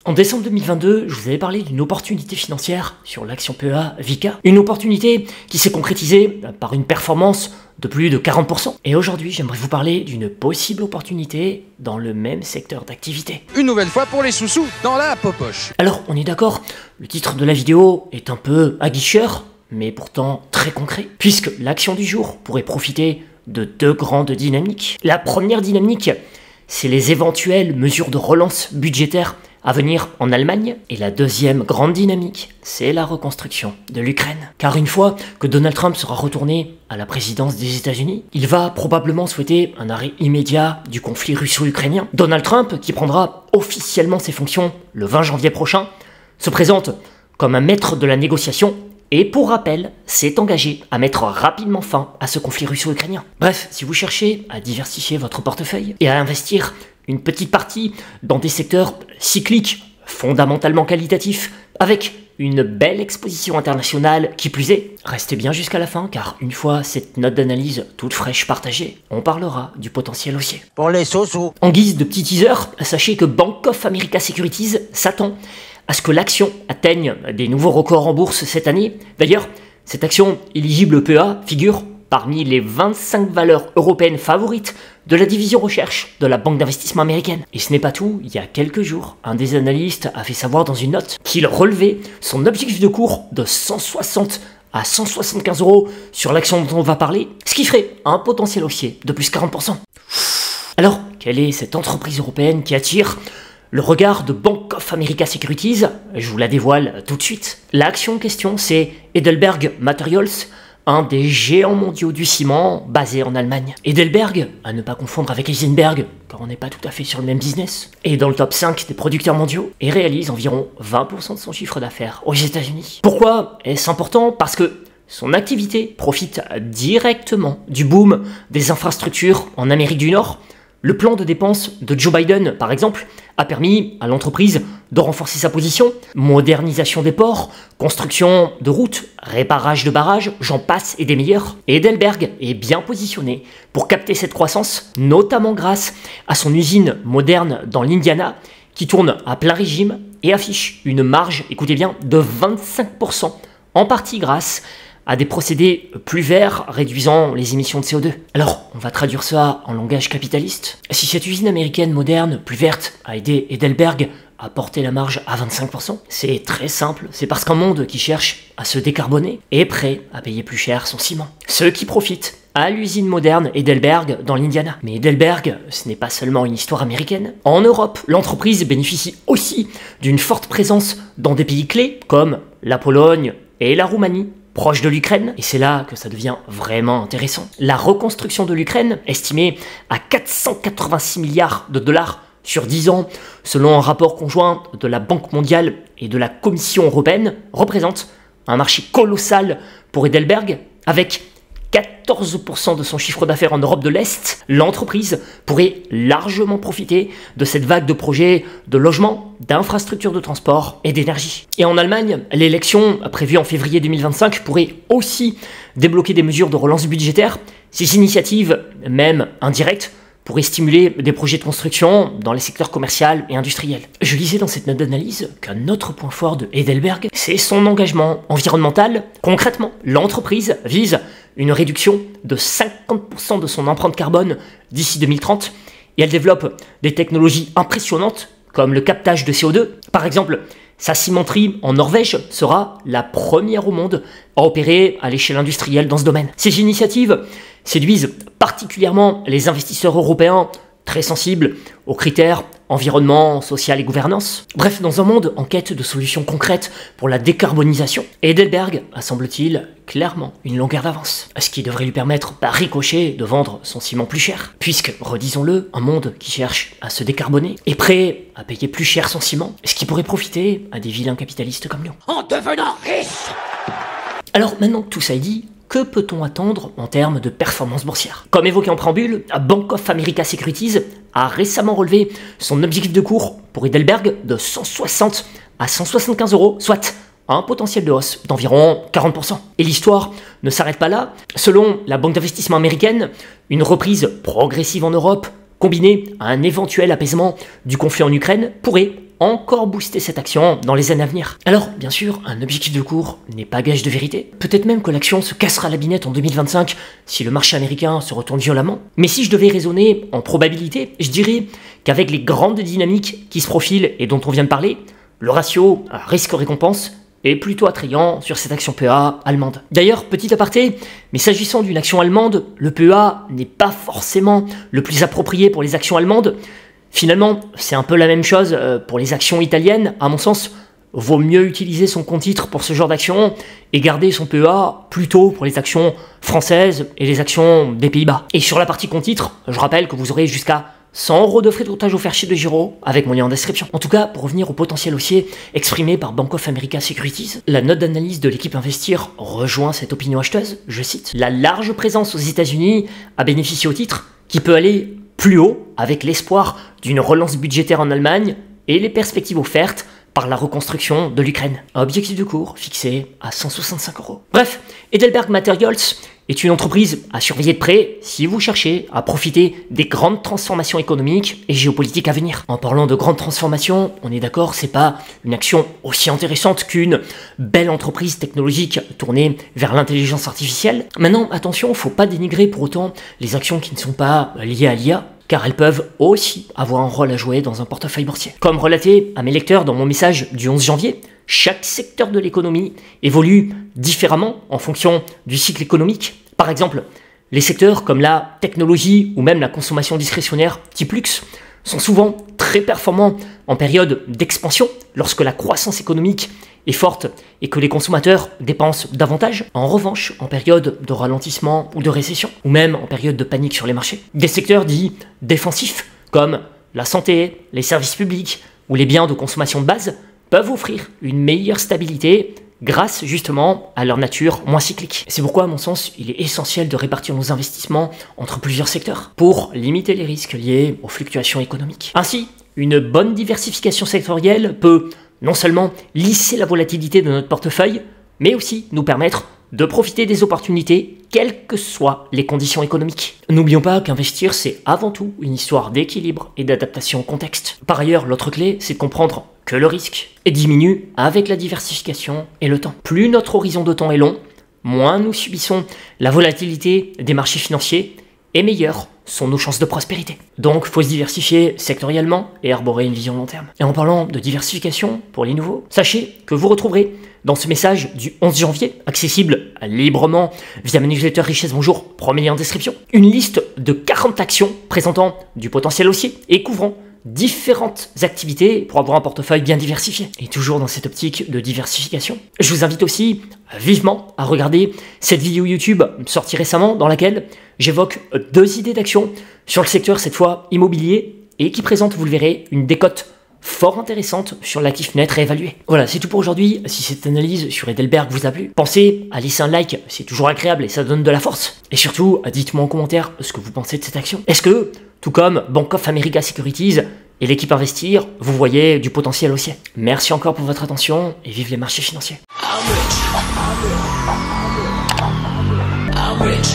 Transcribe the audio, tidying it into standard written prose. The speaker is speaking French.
En décembre 2022, je vous avais parlé d'une opportunité financière sur l'action PEA Vicat. Une opportunité qui s'est concrétisée par une performance de plus de 40%. Et aujourd'hui, j'aimerais vous parler d'une possible opportunité dans le même secteur d'activité. Une nouvelle fois pour les sous-sous dans la popoche. Alors, on est d'accord, le titre de la vidéo est un peu aguicheur, mais pourtant très concret, puisque l'action du jour pourrait profiter de deux grandes dynamiques. La première dynamique, c'est les éventuelles mesures de relance budgétaire à venir en Allemagne. Et la deuxième grande dynamique, c'est la reconstruction de l'Ukraine. Car une fois que Donald Trump sera retourné à la présidence des États-Unis, il va probablement souhaiter un arrêt immédiat du conflit russo-ukrainien. Donald Trump, qui prendra officiellement ses fonctions le 20 janvier prochain, se présente comme un maître de la négociation et pour rappel, s'est engagé à mettre rapidement fin à ce conflit russo-ukrainien. Bref, si vous cherchez à diversifier votre portefeuille et à investir une petite partie dans des secteurs cycliques, fondamentalement qualitatifs, avec une belle exposition internationale qui plus est, restez bien jusqu'à la fin car une fois cette note d'analyse toute fraîche partagée, on parlera du potentiel haussier. Pour les sous-sous. En guise de petit teaser, sachez que Bank of America Securities s'attend à ce que l'action atteigne des nouveaux records en bourse cette année. D'ailleurs, cette action éligible PEA figure parmi les 25 valeurs européennes favorites de la division recherche de la banque d'investissement américaine. Et ce n'est pas tout, il y a quelques jours, un des analystes a fait savoir dans une note qu'il relevait son objectif de cours de 160 à 175 euros sur l'action dont on va parler, ce qui ferait un potentiel haussier de plus 40%. Alors, quelle est cette entreprise européenne qui attire le regard de Bank of America Securities? Je vous la dévoile tout de suite. L'action en question, c'est Heidelberg Materials, un des géants mondiaux du ciment basé en Allemagne. Heidelberg, à ne pas confondre avec Heisenberg, car on n'est pas tout à fait sur le même business, est dans le top 5 des producteurs mondiaux et réalise environ 20% de son chiffre d'affaires aux États-Unis. Pourquoi est-ce important? Parce que son activité profite directement du boom des infrastructures en Amérique du Nord. Le plan de dépenses de Joe Biden, par exemple, a permis à l'entreprise de renforcer sa position. Modernisation des ports, construction de routes, réparage de barrages, j'en passe et des meilleurs. Et Heidelberg est bien positionné pour capter cette croissance, notamment grâce à son usine moderne dans l'Indiana, qui tourne à plein régime et affiche une marge, écoutez bien, de 25%, en partie grâce à des procédés plus verts réduisant les émissions de CO2. Alors, on va traduire ça en langage capitaliste. Si cette usine américaine moderne, plus verte, a aidé Heidelberg à porter la marge à 25%, c'est très simple, c'est parce qu'un monde qui cherche à se décarboner est prêt à payer plus cher son ciment. Ceux qui profitent à l'usine moderne Heidelberg dans l'Indiana. Mais Heidelberg, ce n'est pas seulement une histoire américaine. En Europe, l'entreprise bénéficie aussi d'une forte présence dans des pays clés comme la Pologne et la Roumanie, proche de l'Ukraine, et c'est là que ça devient vraiment intéressant. La reconstruction de l'Ukraine, estimée à 486 milliards de dollars sur 10 ans, selon un rapport conjoint de la Banque mondiale et de la Commission européenne, représente un marché colossal pour Heidelberg, avec 14% de son chiffre d'affaires en Europe de l'Est. L'entreprise pourrait largement profiter de cette vague de projets de logement, d'infrastructures de transport et d'énergie. Et en Allemagne, l'élection prévue en février 2025 pourrait aussi débloquer des mesures de relance budgétaire. Ces initiatives, même indirectes, pourraient stimuler des projets de construction dans les secteurs commerciaux et industriels. Je lisais dans cette note d'analyse qu'un autre point fort de Heidelberg, c'est son engagement environnemental. Concrètement, l'entreprise vise une réduction de 50% de son empreinte carbone d'ici 2030 et elle développe des technologies impressionnantes comme le captage de CO2. Par exemple, sa cimenterie en Norvège sera la première au monde à opérer à l'échelle industrielle dans ce domaine. Ces initiatives séduisent particulièrement les investisseurs européens très sensibles aux critères environnement, social et gouvernance. Bref, dans un monde en quête de solutions concrètes pour la décarbonisation, Heidelberg a, semble-t-il, clairement une longueur d'avance. Ce qui devrait lui permettre, par ricochet, de vendre son ciment plus cher. Puisque, redisons-le, un monde qui cherche à se décarboner est prêt à payer plus cher son ciment, ce qui pourrait profiter à des vilains capitalistes comme nous. En devenant riche. Alors maintenant que tout ça est dit, que peut-on attendre en termes de performance boursière? Comme évoqué en préambule, Bank of America Securities a récemment relevé son objectif de cours pour Heidelberg de 160 à 175 euros, soit un potentiel de hausse d'environ 40%. Et l'histoire ne s'arrête pas là. Selon la banque d'investissement américaine, une reprise progressive en Europe, combinée à un éventuel apaisement du conflit en Ukraine, pourrait encore booster cette action dans les années à venir. Alors, bien sûr, un objectif de cours n'est pas gage de vérité. Peut-être même que l'action se cassera la binette en 2025 si le marché américain se retourne violemment. Mais si je devais raisonner en probabilité, je dirais qu'avec les grandes dynamiques qui se profilent et dont on vient de parler, le ratio risque-récompense est plutôt attrayant sur cette action PEA allemande. D'ailleurs, petit aparté, mais s'agissant d'une action allemande, le PEA n'est pas forcément le plus approprié pour les actions allemandes. Finalement, c'est un peu la même chose pour les actions italiennes. À mon sens, vaut mieux utiliser son compte titre pour ce genre d'action et garder son PEA plutôt pour les actions françaises et les actions des Pays-Bas. Et sur la partie compte titre, je rappelle que vous aurez jusqu'à 100 € de frais de routage offerts chez DeGiro avec mon lien en description. En tout cas, pour revenir au potentiel haussier exprimé par Bank of America Securities, la note d'analyse de l'équipe Investir rejoint cette opinion acheteuse. Je cite: la large présence aux États-Unis a bénéficié au titre qui peut aller plus haut avec l'espoir d'une relance budgétaire en Allemagne et les perspectives offertes par la reconstruction de l'Ukraine. Objectif de cours fixé à 165 €. Bref, Heidelberg Materials est une entreprise à surveiller de près si vous cherchez à profiter des grandes transformations économiques et géopolitiques à venir. En parlant de grandes transformations, on est d'accord, c'est pas une action aussi intéressante qu'une belle entreprise technologique tournée vers l'intelligence artificielle. Maintenant, attention, faut pas dénigrer pour autant les actions qui ne sont pas liées à l'IA, car elles peuvent aussi avoir un rôle à jouer dans un portefeuille boursier. Comme relaté à mes lecteurs dans mon message du 11 janvier, chaque secteur de l'économie évolue différemment en fonction du cycle économique. Par exemple, les secteurs comme la technologie ou même la consommation discrétionnaire type luxe sont souvent très performants en période d'expansion lorsque la croissance économique est forte et que les consommateurs dépensent davantage. En revanche, en période de ralentissement ou de récession, ou même en période de panique sur les marchés. Des secteurs dits défensifs, comme la santé, les services publics ou les biens de consommation de base, peuvent offrir une meilleure stabilité grâce justement à leur nature moins cyclique. C'est pourquoi, à mon sens, il est essentiel de répartir nos investissements entre plusieurs secteurs pour limiter les risques liés aux fluctuations économiques. Ainsi, une bonne diversification sectorielle peut non seulement lisser la volatilité de notre portefeuille, mais aussi nous permettre de profiter des opportunités, quelles que soient les conditions économiques. N'oublions pas qu'investir, c'est avant tout une histoire d'équilibre et d'adaptation au contexte. Par ailleurs, l'autre clé, c'est de comprendre que le risque diminue avec la diversification et le temps. Plus notre horizon de temps est long, moins nous subissons la volatilité des marchés financiers et meilleures sont nos chances de prospérité. Donc, faut se diversifier sectoriellement et arborer une vision long terme. Et en parlant de diversification pour les nouveaux, sachez que vous retrouverez dans ce message du 11 janvier, accessible librement via ma newsletter Richesse Bonjour, premier lien en description, une liste de 40 actions présentant du potentiel haussier et couvrant différentes activités pour avoir un portefeuille bien diversifié. Et toujours dans cette optique de diversification, je vous invite aussi vivement à regarder cette vidéo YouTube sortie récemment dans laquelle j'évoque 2 idées d'action sur le secteur, cette fois immobilier, et qui présente, vous le verrez, une décote fort intéressante sur l'actif net réévalué. Voilà, c'est tout pour aujourd'hui. Si cette analyse sur Heidelberg vous a plu, pensez à laisser un like, c'est toujours agréable et ça donne de la force. Et surtout, dites-moi en commentaire ce que vous pensez de cette action. Est-ce que, tout comme Bank of America Securities et l'équipe Investir, vous voyez du potentiel haussier? Merci encore pour votre attention et vive les marchés financiers. I'm rich.